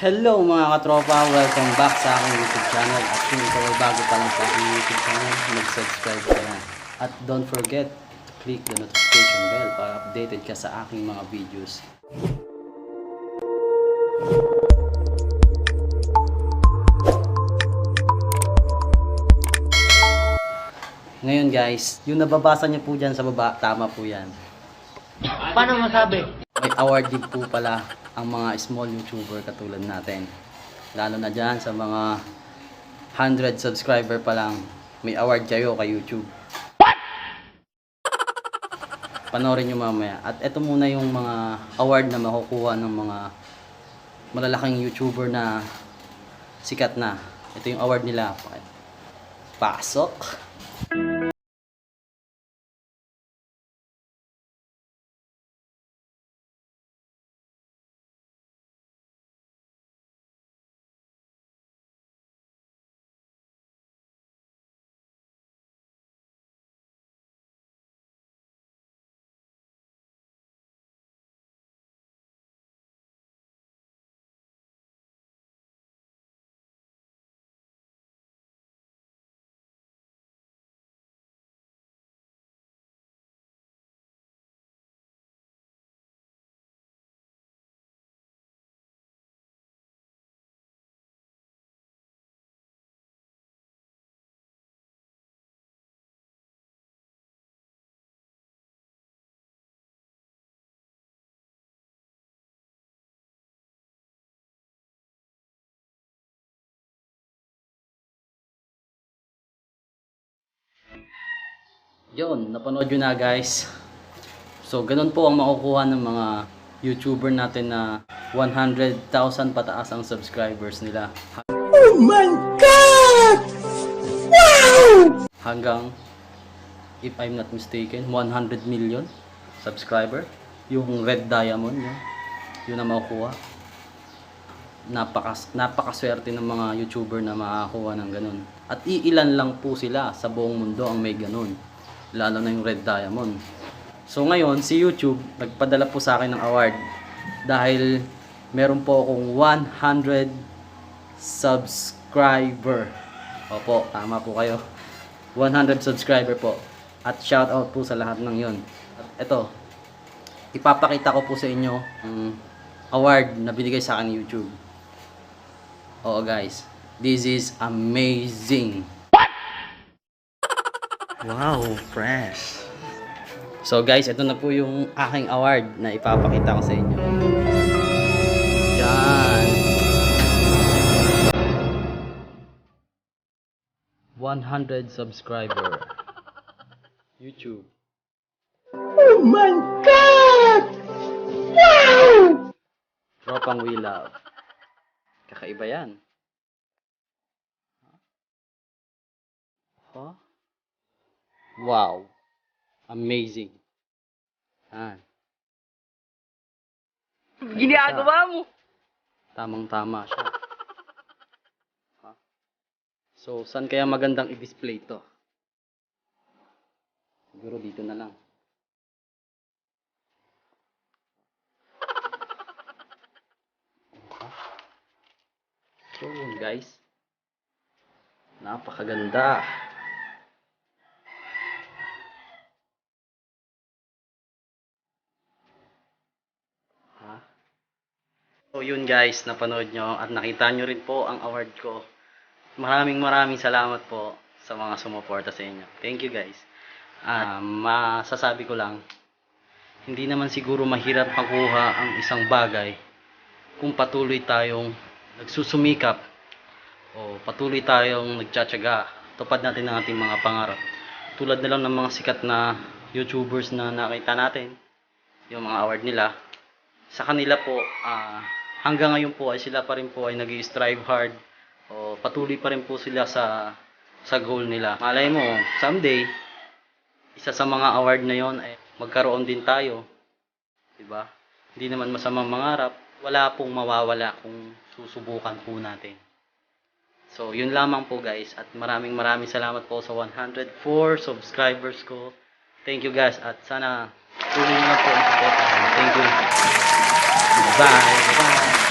Hello mga katropa, welcome back sa aking YouTube channel. At kung ikaw ay bago pa lang sa aking YouTube channel, mag-subscribe ka na. At don't forget to click the notification bell para updated ka sa aking mga videos. Ngayon guys, yung nababasa niyo po dyan sa baba, tama po yan. Paano masabi? May award din po pala ang mga small YouTuber katulad natin. Lalo na dyan sa mga 100 subscriber pa lang, may award kayo kay YouTube. What? Panoorin nyo mamaya. At eto muna yung mga award na makukuha ng mga malalaking YouTuber na sikat na. Ito yung award nila. Pasok! Yun, napanood yun na guys. So, ganun po ang makukuha ng mga YouTuber natin na 100,000 pataas ang subscribers nila. Oh my God! Wow! Hanggang, if I'm not mistaken, 100 million subscriber. Yung Red Diamond, yun ang makukuha. Napakaswerte ng mga YouTuber na makakuha ng ganun. At iilan lang po sila sa buong mundo ang may ganun. Lalo na yung Red Diamond. So ngayon, si YouTube nagpadala po sa akin ng award dahil meron po akong 100 subscriber. Opo, tama po kayo. 100 subscriber po. At shout out po sa lahat ng yun. At ito, ipapakita ko po sa inyo ang award na binigay sa akin ng YouTube. Oo guys, this is amazing. Wow, fresh. So guys, ito na po yung aking award na ipapakita ko sa inyo. Yan. 100 subscriber. YouTube. Oh my God! Wow! Tropang We Love. Kakaiba yan. Huh? Wow. Amazing. Yan. Ginagawa mo! Tamang-tama siya. So, saan kaya magandang i-display to? Siguro dito na lang. So, guys. Napakaganda. So yun guys, napanood nyo at nakita nyo rin po ang award ko. Maraming salamat po sa mga sumuporta sa inyo. Thank you guys. Masasabi ko lang, hindi naman siguro mahirap makuha ang isang bagay kung patuloy tayong nagsusumikap o patuloy tayong nagtsatsaga. Tupad natin ang ating mga pangarap. Tulad na lang ng mga sikat na YouTubers na nakita natin, yung mga award nila. Sa kanila po, hanggang ngayon po ay sila pa rin po ay nag-i-strive hard o patuloy pa rin po sila sa goal nila. Malay mo, someday, isa sa mga award na yon ay magkaroon din tayo. Diba? Hindi naman masamang mangarap. Wala pong mawawala kung susubukan po natin. So, yun lamang po guys. At maraming salamat po sa 104 subscribers ko. Thank you guys. At sana tuloy nyo na po ang support. Thank you. Bye. Bye.